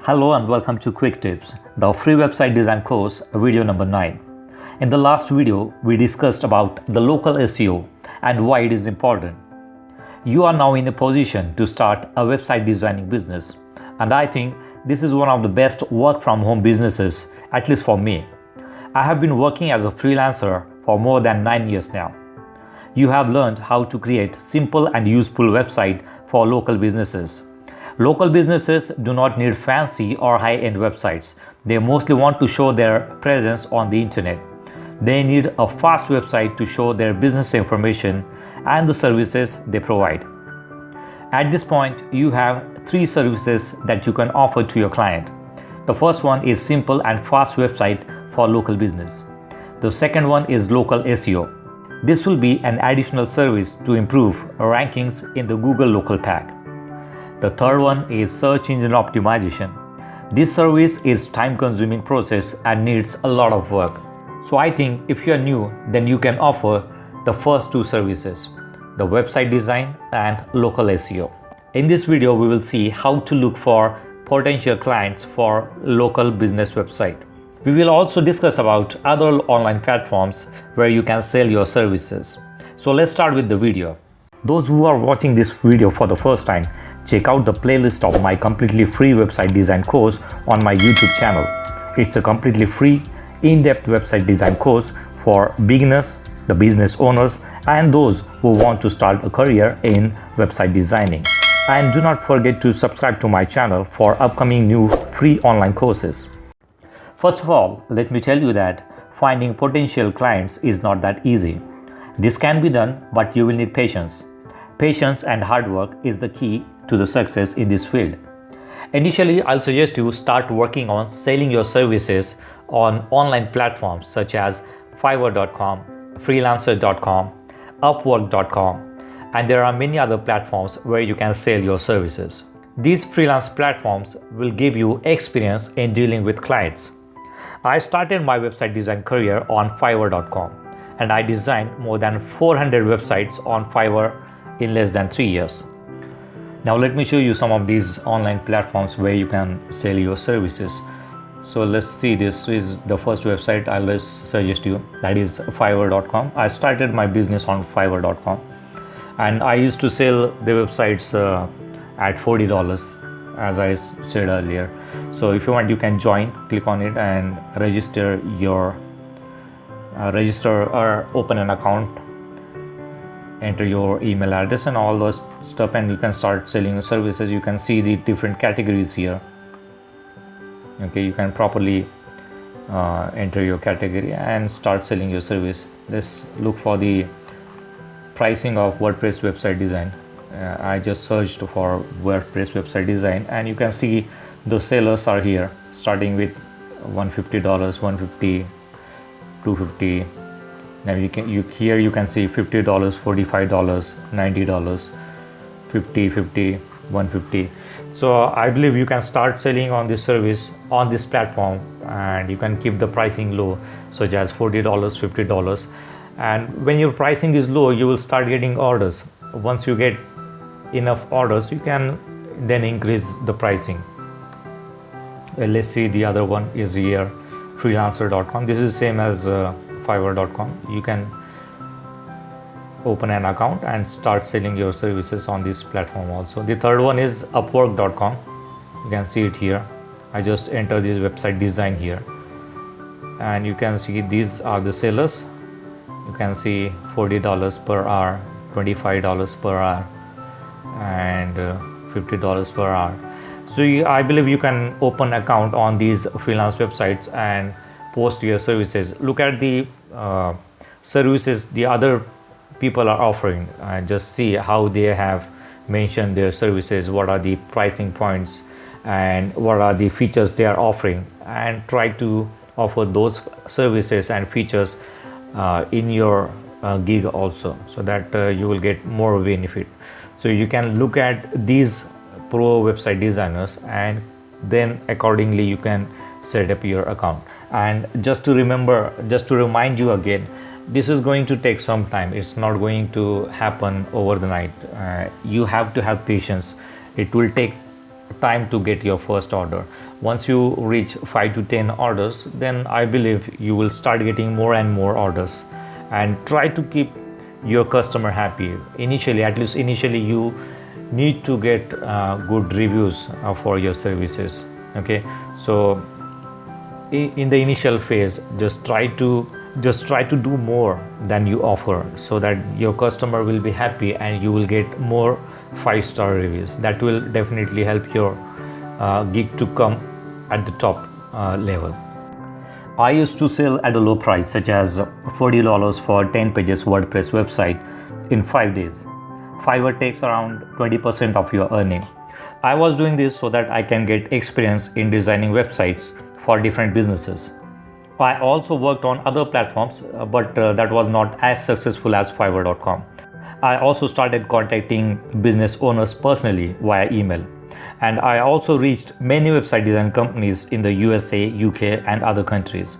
Hello and welcome to Quick Tips, the free website design course, video number 9. In the last video, we discussed about the local SEO and why it is important. You are now in a position to start a website designing business, and I think this is one of the best work from home businesses, at least for me. I have been working as a freelancer for more than 9 years now. You have learned how to create simple and useful website for local businesses. Local businesses do not need fancy or high-end websites. They mostly want to show their presence on the internet. They need a fast website to show their business information and the services they provide. At this point, you have 3 services that you can offer to your client. The first one is simple and fast website for local business. The second one is local SEO. This will be an additional service to improve rankings in the Google local pack. The third one is search engine optimization. This service is time-consuming process and needs a lot of work. So I think if you are new, then you can offer the first 2 services, the website design and local SEO. In this video, we will see how to look for potential clients for local business website. We will also discuss about other online platforms where you can sell your services. So let's start with the video. Those who are watching this video for the first time, check out the playlist of my completely free website design course on my YouTube channel. It's a completely free, in-depth website design course for beginners, the business owners, and those who want to start a career in website designing. And do not forget to subscribe to my channel for upcoming new free online courses. First of all, let me tell you that finding potential clients is not that easy. This can be done, but you will need patience. Patience and hard work is the key to the success in this field. Initially, I'll suggest you start working on selling your services on online platforms such as Fiverr.com, Freelancer.com, Upwork.com, and there are many other platforms where you can sell your services. These freelance platforms will give you experience in dealing with clients. I started my website design career on Fiverr.com, and I designed more than 400 websites on Fiverr in less than 3 years. Now let me show you some of these online platforms where you can sell your services. So let's see, this is the first website I'll suggest you, that is Fiverr.com. I started my business on Fiverr.com, and I used to sell the websites at $40, as I said earlier. So if you want, you can join, click on it and register or open an account, enter your email address and all those stuff, and you can start selling your services. You can see the different categories here. Okay, you can properly enter your category and start selling your service. Let's look for the pricing of WordPress website design. I just searched for WordPress website design, and you can see the sellers are here, starting with $150, $150, $250. Now you can see $50, $45, $90, $50, $50, $150. So I believe you can start selling on this service on this platform, and you can keep the pricing low, such as $40, $50. And when your pricing is low, you will start getting orders. Once you get enough orders, you can then increase the pricing. Let's see, the other one is here, Freelancer.com. This is same as Fiverr.com. You can open an account and start selling your services on this platform also. The third one is Upwork.com. You can see it here. I just enter this website design here, and you can see these are the sellers. You can see $40 per hour, $25 per hour, and $50 per hour. So I believe you can open account on these freelance websites and post your services. Look at the services the other people are offering, and just see how they have mentioned their services, what are the pricing points and what are the features they are offering, and try to offer those services and features in your gig also, so that you will get more benefit. So you can look at these pro website designers, and then accordingly you can set up your account. And just to remind you again, this is going to take some time. It's not going to happen over the night. You have to have patience. It will take time to get your first order. Once you reach 5 to 10 orders, then I believe you will start getting more and more orders. And try to keep your customer happy. Initially, at least initially, you need to get good reviews for your services. Okay, so in the initial phase, just try to do more than you offer, so that your customer will be happy and you will get more 5-star reviews. That will definitely help your gig to come at the top level. I used to sell at a low price, such as $40 for 10 pages WordPress website in 5 days. Fiverr takes around 20% of your earning. I was doing this so that I can get experience in designing websites for different businesses. I also worked on other platforms, but that was not as successful as Fiverr.com. I also started contacting business owners personally via email. And I also reached many website design companies in the USA, UK, and other countries.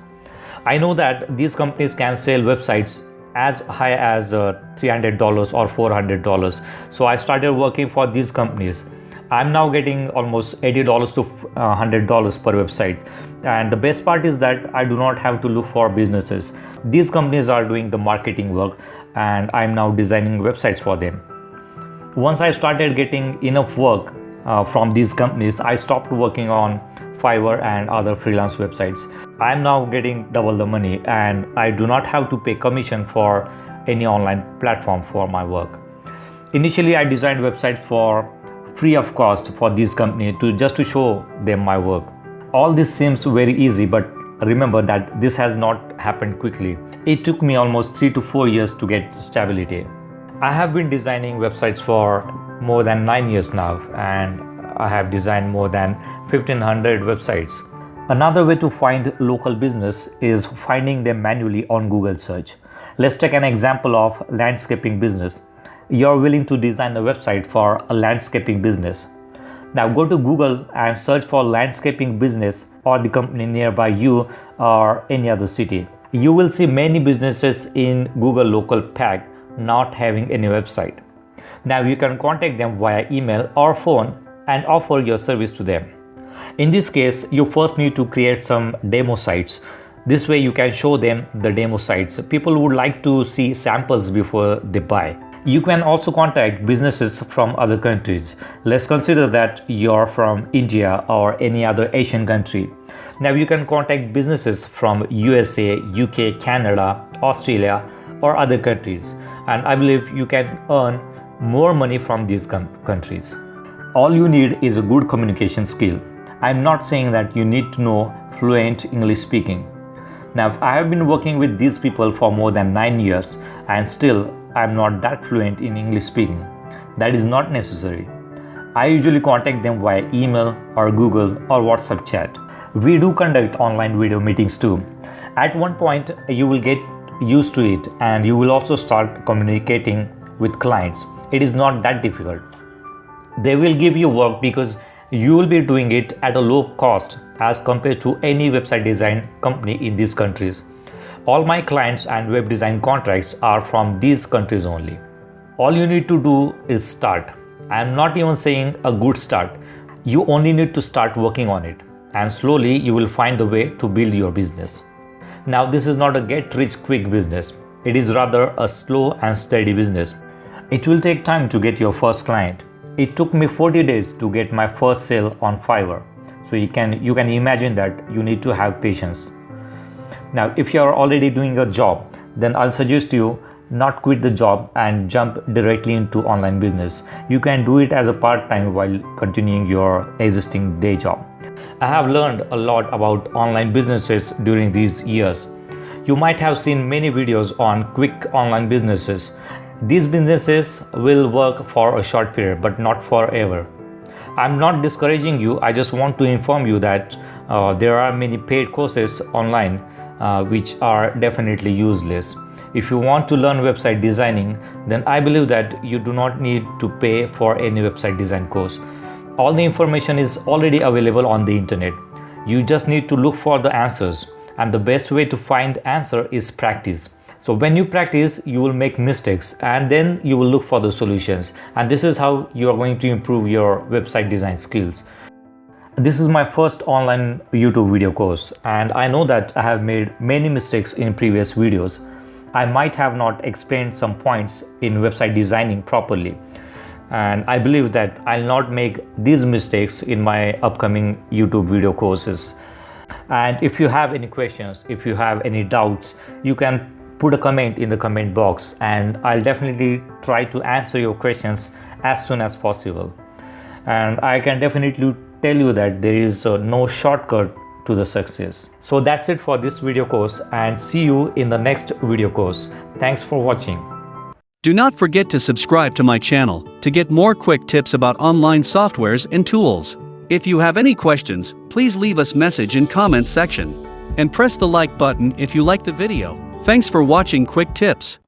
I know that these companies can sell websites as high as $300 or $400. So I started working for these companies. I'm now getting almost $80 to $100 per website. And the best part is that I do not have to look for businesses. These companies are doing the marketing work, and I'm now designing websites for them. Once I started getting enough work from these companies, I stopped working on Fiverr and other freelance websites. I'm now getting double the money, and I do not have to pay commission for any online platform for my work. Initially, I designed websites for free of cost for this company just to show them my work. All this seems very easy, but remember that this has not happened quickly. It took me almost 3 to 4 years to get stability. I have been designing websites for more than 9 years now, and I have designed more than 1,500 websites. Another way to find local business is finding them manually on Google search. Let's take an example of landscaping business. You're willing to design a website for a landscaping business. Now go to Google and search for landscaping business or the company nearby you or any other city. You will see many businesses in Google local pack not having any website. Now you can contact them via email or phone and offer your service to them. In this case, you first need to create some demo sites. This way you can show them the demo sites. People would like to see samples before they buy. You can also contact businesses from other countries. Let's consider that you're from India or any other Asian country. Now you can contact businesses from USA, UK, Canada, Australia, or other countries. And I believe you can earn more money from these countries. All you need is a good communication skill. I'm not saying that you need to know fluent English speaking. Now, I have been working with these people for more than 9 years, and still I'm not that fluent in English speaking. That is not necessary. I usually contact them via email or Google or WhatsApp chat. We do conduct online video meetings too. At one point, you will get used to it, and you will also start communicating with clients. It is not that difficult. They will give you work because you will be doing it at a low cost as compared to any website design company in these countries. All my clients and web design contracts are from these countries only. All you need to do is start. I am not even saying a good start. You only need to start working on it, and slowly you will find the way to build your business. Now, this is not a get-rich-quick business. It is rather a slow and steady business. It will take time to get your first client. It took me 40 days to get my first sale on Fiverr. So you can imagine that you need to have patience. Now, if you are already doing a job, then I'll suggest you not quit the job and jump directly into online business. You can do it as a part-time while continuing your existing day job. I have learned a lot about online businesses during these years. You might have seen many videos on quick online businesses. These businesses will work for a short period, but not forever. I'm not discouraging you. I just want to inform you that there are many paid courses online which are definitely useless. If you want to learn website designing, then I believe that you do not need to pay for any website design course. All the information is already available on the internet. You just need to look for the answers, and the best way to find answer is practice. So when you practice, you will make mistakes and then you will look for the solutions. And this is how you are going to improve your website design skills. This is my first online YouTube video course, and I know that I have made many mistakes in previous videos. I might have not explained some points in website designing properly, and I believe that I'll not make these mistakes in my upcoming YouTube video courses. And if you have any questions, if you have any doubts, you can put a comment in the comment box, and I'll definitely try to answer your questions as soon as possible. And I can definitely tell you that there is no shortcut to the success. So that's it for this video course, and see you in the next video course. Thanks for watching. Do not forget to subscribe to my channel to get more quick tips about online softwares and tools. If you have any questions, please leave us message in comments section. And press the like button if you like the video. Thanks for watching Quick Tips.